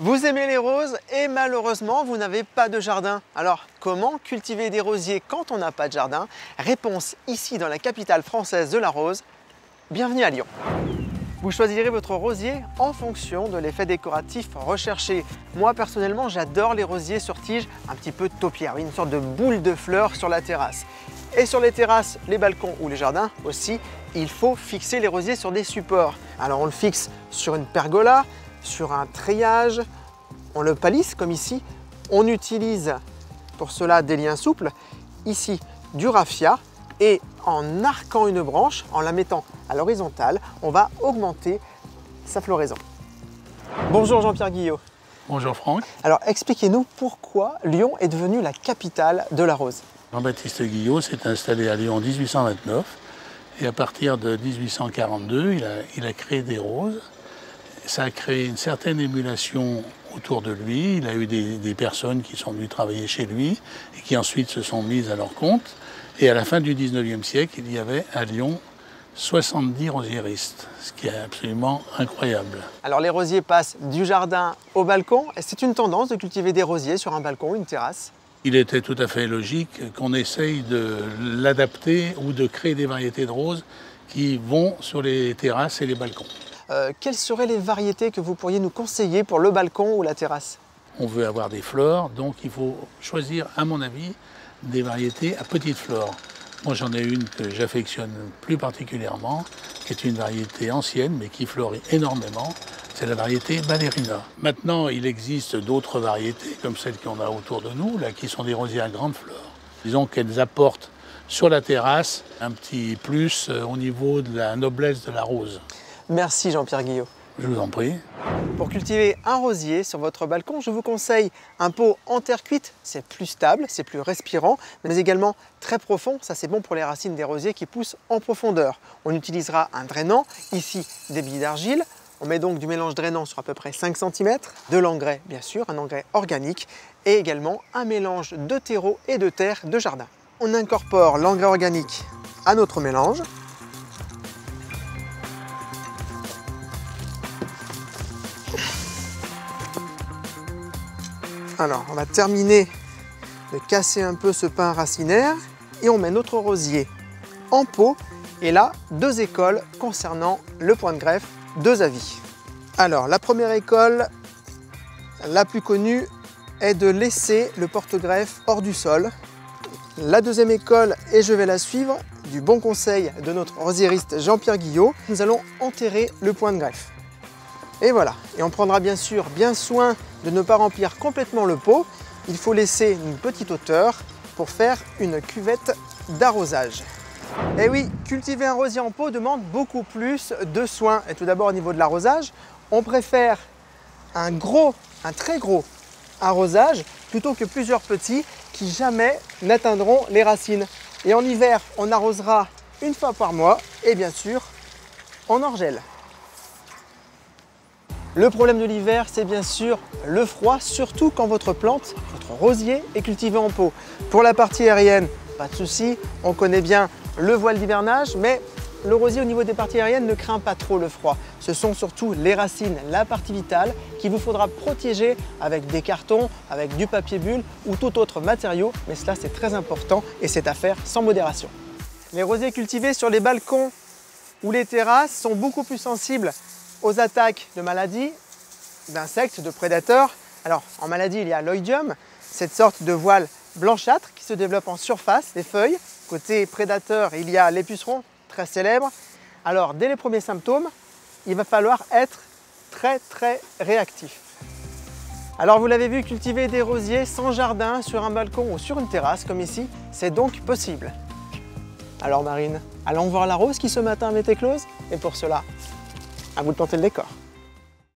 Vous aimez les roses et malheureusement vous n'avez pas de jardin. Alors comment cultiver des rosiers quand on n'a pas de jardin? Réponse ici dans la capitale française de la rose. Bienvenue à Lyon. Vous choisirez votre rosier en fonction de l'effet décoratif recherché. Moi personnellement j'adore les rosiers sur tige un petit peu taupière, une sorte de boule de fleurs sur la terrasse. Et sur les terrasses, les balcons ou les jardins aussi, il faut fixer les rosiers sur des supports. Alors on le fixe sur une pergola, sur un treillage, on le palisse comme ici. On utilise pour cela des liens souples, ici du raffia, et en arquant une branche, en la mettant à l'horizontale, on va augmenter sa floraison. Bonjour Jean-Pierre Guillot. Bonjour Franck. Alors expliquez-nous pourquoi Lyon est devenue la capitale de la rose. Jean-Baptiste Guillot s'est installé à Lyon en 1829 et à partir de 1842, il a créé des roses. Ça a créé une certaine émulation autour de lui. Il a eu des personnes qui sont venues travailler chez lui et qui ensuite se sont mises à leur compte. Et à la fin du 19e siècle, il y avait à Lyon 70 rosiéristes, ce qui est absolument incroyable. Alors les rosiers passent du jardin au balcon. Et c'est une tendance de cultiver des rosiers sur un balcon ou une terrasse? Il était tout à fait logique qu'on essaye de l'adapter ou de créer des variétés de roses qui vont sur les terrasses et les balcons. Quelles seraient les variétés que vous pourriez nous conseiller pour le balcon ou la terrasse? On veut avoir des fleurs, donc il faut choisir, à mon avis, des variétés à petites fleurs. Moi, j'en ai une que j'affectionne plus particulièrement, qui est une variété ancienne, mais qui fleurit énormément. C'est la variété Ballerina. Maintenant, il existe d'autres variétés, comme celles qu'on a autour de nous, là, qui sont des rosiers à grandes fleurs. Disons qu'elles apportent sur la terrasse un petit plus au niveau de la noblesse de la rose. Merci Jean-Pierre Guillot. Je vous en prie. Pour cultiver un rosier sur votre balcon, je vous conseille un pot en terre cuite. C'est plus stable, c'est plus respirant, mais également très profond. Ça, c'est bon pour les racines des rosiers qui poussent en profondeur. On utilisera un drainant, ici des billes d'argile. On met donc du mélange drainant sur à peu près 5 cm, de l'engrais bien sûr, un engrais organique, et également un mélange de terreau et de terre de jardin. On incorpore l'engrais organique à notre mélange. Alors, on va terminer de casser un peu ce pain racinaire et on met notre rosier en pot. Et là, deux écoles concernant le point de greffe, deux avis. Alors, la première école, la plus connue, est de laisser le porte-greffe hors du sol. La deuxième école, et je vais la suivre, du bon conseil de notre rosiériste Jean-Pierre Guillot, nous allons enterrer le point de greffe. Et voilà, et on prendra bien sûr bien soin de ne pas remplir complètement le pot. Il faut laisser une petite hauteur pour faire une cuvette d'arrosage. Et oui, cultiver un rosier en pot demande beaucoup plus de soins. Et tout d'abord au niveau de l'arrosage, on préfère un très gros arrosage plutôt que plusieurs petits qui jamais n'atteindront les racines. Et en hiver, on arrosera une fois par mois et bien sûr en orgel. Le problème de l'hiver, c'est bien sûr le froid, surtout quand votre plante, votre rosier, est cultivé en pot. Pour la partie aérienne, pas de souci, on connaît bien le voile d'hivernage, mais le rosier au niveau des parties aériennes ne craint pas trop le froid. Ce sont surtout les racines, la partie vitale, qu'il vous faudra protéger avec des cartons, avec du papier bulle ou tout autre matériau, mais cela c'est très important et c'est à faire sans modération. Les rosiers cultivés sur les balcons ou les terrasses sont beaucoup plus sensibles aux attaques de maladies, d'insectes, de prédateurs. Alors en maladie, il y a l'oïdium, cette sorte de voile blanchâtre qui se développe en surface des feuilles. Côté prédateur, il y a les pucerons, très célèbres. Alors dès les premiers symptômes, il va falloir être très réactif. Alors vous l'avez vu, cultiver des rosiers sans jardin sur un balcon ou sur une terrasse comme ici, c'est donc possible. Alors Marine, allons voir la rose qui ce matin m'est éclose. Et pour cela, à vous de planter le décor.